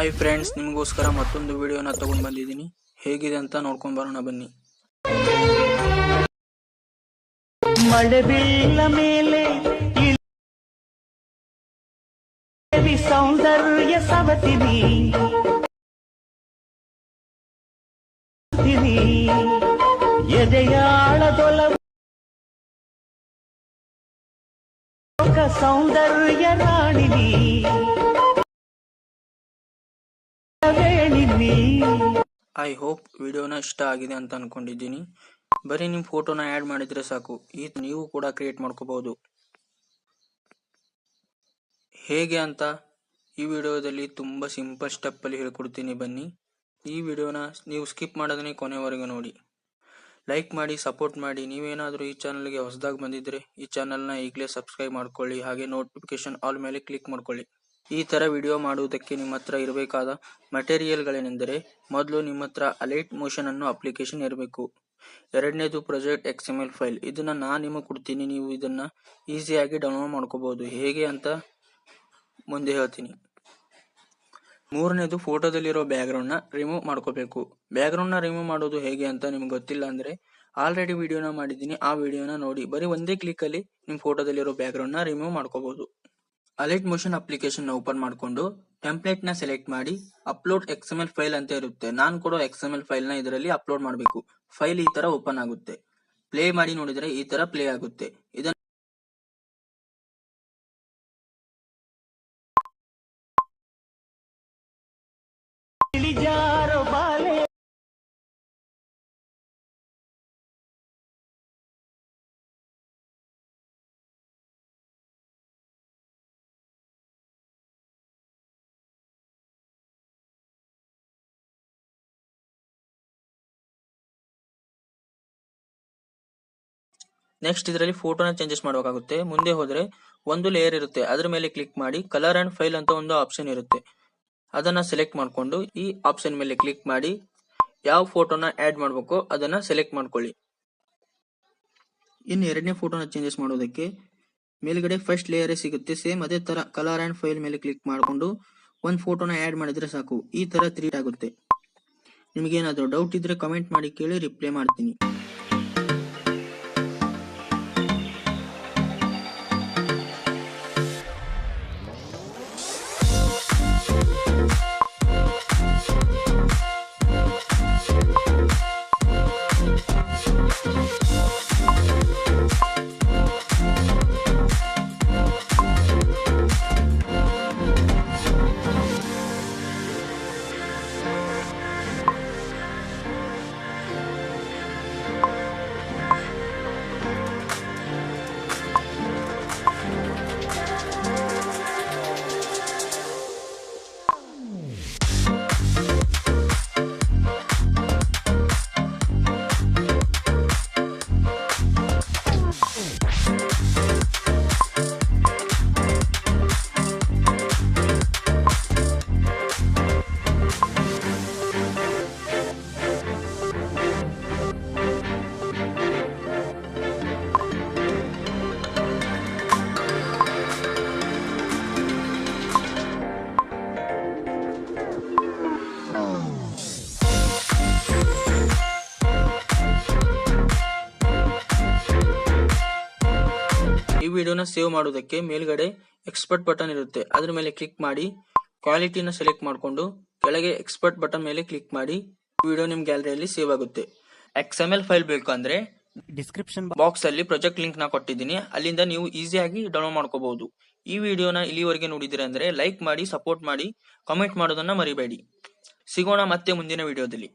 Hi friends, ನಿಮಗೋಸ್ಕರ ಮತ್ತೊಂದು ವಿಡಿಯೋನ ತಗೊಂಡು ಬಂದಿದ್ದೀನಿ. ಹೇಗಿದೆ ಅಂತ ನೋಡ್ಕೊಂಡು ಬರೋಣ ಬನ್ನಿ. ಮಳೆ ಬೀಳ ಮೇಲೆ ಸೌಂದರ್ಯ ಸವತಿನಿ ಎದೆಯಾಳದೊಲವು ಸೌಂದರ್ಯ ರಾಣಿನಿ ಐ ಹೋಪ್ ವಿಡಿಯೋನ ಇಷ್ಟ ಆಗಿದೆ ಅಂತ ಅನ್ಕೊಂಡಿದ್ದೀನಿ. ಬರೀ ನಿಮ್ಮ ಫೋಟೋನ ಆ್ಯಡ್ ಮಾಡಿದ್ರೆ ಸಾಕು, ನೀವು ಕೂಡ ಕ್ರಿಯೇಟ್ ಮಾಡ್ಕೋಬಹುದು. ಹೇಗೆ ಅಂತ ಈ ವಿಡಿಯೋದಲ್ಲಿ ತುಂಬಾ ಸಿಂಪಲ್ ಸ್ಟೆಪ್ ಅಲ್ಲಿ ಹೇಳ್ಕೊಡ್ತೀನಿ. ಬನ್ನಿ, ಈ ವಿಡಿಯೋನ ನೀವು ಸ್ಕಿಪ್ ಮಾಡೋದನ್ನೇ ಕೊನೆವರೆಗೂ ನೋಡಿ. ಲೈಕ್ ಮಾಡಿ, ಸಪೋರ್ಟ್ ಮಾಡಿ. ನೀವೇನಾದರೂ ಈ ಚಾನಲ್ಗೆ ಹೊಸದಾಗಿ ಬಂದಿದ್ರೆ ಈ ಚಾನಲ್ನ ಈಗಲೇ ಸಬ್ಸ್ಕ್ರೈಬ್ ಮಾಡ್ಕೊಳ್ಳಿ. ಹಾಗೆ ನೋಟಿಫಿಕೇಶನ್ ಆಲ್ ಮೇಲೆ ಕ್ಲಿಕ್ ಮಾಡ್ಕೊಳ್ಳಿ. ಈ ತರ ವಿಡಿಯೋ ಮಾಡುವುದಕ್ಕೆ ನಿಮ್ಮ ಹತ್ರ ಇರಬೇಕಾದ ಮಟೀರಿಯಲ್ಗಳೇನೆಂದರೆ, ಮೊದಲು ನಿಮ್ಮ ಹತ್ರ ಅಲೈಟ್ ಮೋಷನ್ ಅನ್ನೋ ಅಪ್ಲಿಕೇಶನ್ ಇರಬೇಕು. ಎರಡನೇದು ಪ್ರಾಜೆಕ್ಟ್ XML ಫೈಲ್. ಇದನ್ನ ನಾನು ನಿಮಗೆ ಕೊಡ್ತೀನಿ, ನೀವು ಇದನ್ನ ಈಸಿಯಾಗಿ ಡೌನ್ಲೋಡ್ ಮಾಡ್ಕೋಬಹುದು. ಹೇಗೆ ಅಂತ ಮುಂದೆ ಹೇಳ್ತೀನಿ. ಮೂರನೇದು ಫೋಟೋದಲ್ಲಿರೋ ಬ್ಯಾಕ್ಗ್ರೌಂಡ್ ನ ರಿಮೂವ್ ಮಾಡ್ಕೋಬೇಕು. ಬ್ಯಾಕ್ಗ್ರೌಂಡ್ ನ ರಿಮೂವ್ ಮಾಡೋದು ಹೇಗೆ ಅಂತ ನಿಮ್ಗೆ ಗೊತ್ತಿಲ್ಲ ಅಂದ್ರೆ ಆಲ್ರೆಡಿ ವಿಡಿಯೋನ ಮಾಡಿದ್ದೀನಿ, ಆ ವಿಡಿಯೋನ ನೋಡಿ. ಬರೀ ಒಂದೇ ಕ್ಲಿಕ್ ಅಲ್ಲಿ ನಿಮ್ ಫೋಟೋದಲ್ಲಿರೋ ಬ್ಯಾಕ್ಗ್ರೌಂಡ್ ನ ರಿಮೂವ್ ಮಾಡ್ಕೋಬಹುದು. ಅಲೈಟ್ ಮೋಷನ್ ಅಪ್ಲಿಕೇಶನ್ ನ ಓಪನ್ ಮಾಡ್ಕೊಂಡು ಟೆಂಪ್ಲೇಟ್ ನ ಸೆಲೆಕ್ಟ್ ಮಾಡಿ ಅಪ್ಲೋಡ್ XML ಫೈಲ್ ಅಂತ ಇರುತ್ತೆ. ನಾನು ಕೊಡೋ XML ಫೈಲ್ ನ ಇದರಲ್ಲಿ ಅಪ್ಲೋಡ್ ಮಾಡಬೇಕು. ಫೈಲ್ ಈ ತರ ಓಪನ್ ಆಗುತ್ತೆ. ಪ್ಲೇ ಮಾಡಿ ನೋಡಿದ್ರೆ ಈ ತರ ಪ್ಲೇ ಆಗುತ್ತೆ. ಇದನ್ನ ನೆಕ್ಸ್ಟ್ ಇದರಲ್ಲಿ ಫೋಟೋನ ಚೇಂಜಸ್ ಮಾಡಬೇಕಾಗುತ್ತೆ. ಮುಂದೆ ಹೋದ್ರೆ ಒಂದು ಲೇಯರ್ ಇರುತ್ತೆ, ಅದ್ರ ಮೇಲೆ ಕ್ಲಿಕ್ ಮಾಡಿ ಕಲರ್ ಅಂಡ್ ಫೈಲ್ ಅಂತ ಒಂದು ಆಪ್ಷನ್ ಇರುತ್ತೆ. ಅದನ್ನ ಸೆಲೆಕ್ಟ್ ಮಾಡ್ಕೊಂಡು ಈ ಆಪ್ಷನ್ ಮೇಲೆ ಕ್ಲಿಕ್ ಮಾಡಿ ಯಾವ ಫೋಟೋನ ಆಡ್ ಮಾಡಬೇಕು ಅದನ್ನ ಸೆಲೆಕ್ಟ್ ಮಾಡ್ಕೊಳ್ಳಿ. ಇನ್ನು ಎರಡನೇ ಫೋಟೋನ ಚೇಂಜಸ್ ಮಾಡೋದಕ್ಕೆ ಮೇಲ್ಗಡೆ ಫಸ್ಟ್ ಲೇಯರ್ ಸಿಗುತ್ತೆ. ಸೇಮ್ ಅದೇ ತರ ಕಲರ್ ಅಂಡ್ ಫೈಲ್ ಮೇಲೆ ಕ್ಲಿಕ್ ಮಾಡಿಕೊಂಡು ಒಂದು ಫೋಟೋನ ಆಡ್ ಮಾಡಿದ್ರೆ ಸಾಕು. ಈ ತರ ಕ್ರಿಯೇಟ್ ಆಗುತ್ತೆ. ನಿಮ್ಗೇನಾದ್ರೂ ಡೌಟ್ ಇದ್ರೆ ಕಮೆಂಟ್ ಮಾಡಿ ಕೇಳಿ, ರಿಪ್ಲೈ ಮಾಡ್ತೀನಿ. ಈ ವಿಡಿಯೋನ ಸೇವ್ ಮಾಡೋದಕ್ಕೆ ಮೇಲ್ಗಡೆ ಎಕ್ಸ್ಪರ್ಟ್ ಬಟನ್ ಇರುತ್ತೆ, ಅದ್ರ ಮೇಲೆ ಕ್ಲಿಕ್ ಮಾಡಿ ಕ್ವಾಲಿಟಿನ ಸೆಲೆಕ್ಟ್ ಮಾಡ್ಕೊಂಡು ಕೆಳಗೆ ಎಕ್ಸ್ಪರ್ಟ್ ಬಟನ್ ಮೇಲೆ ಕ್ಲಿಕ್ ಮಾಡಿ ವಿಡಿಯೋ ನಿಮ್ ಗ್ಯಾಲರಿಯಲ್ಲಿ ಸೇವ್ ಆಗುತ್ತೆ. XML ಫೈಲ್ ಬೇಕು ಅಂದ್ರೆ ಡಿಸ್ಕ್ರಿಪ್ಷನ್ ಬಾಕ್ಸ್ ಅಲ್ಲಿ ಪ್ರಾಜೆಕ್ಟ್ ಲಿಂಕ್ ನ ಕೊಟ್ಟಿದ್ದೀನಿ, ಅಲ್ಲಿಂದ ನೀವು ಈಸಿಯಾಗಿ ಡೌನ್ಲೋಡ್ ಮಾಡ್ಕೋಬಹುದು. ಈ ವಿಡಿಯೋನ ಇಲ್ಲಿವರೆಗೆ ನೋಡಿದ್ರೆ ಅಂದ್ರೆ ಲೈಕ್ ಮಾಡಿ, ಸಪೋರ್ಟ್ ಮಾಡಿ, ಕಾಮೆಂಟ್ ಮಾಡೋದನ್ನ ಮರಿಬೇಡಿ. ಸಿಗೋಣ ಮತ್ತೆ ಮುಂದಿನ ವಿಡಿಯೋದಲ್ಲಿ.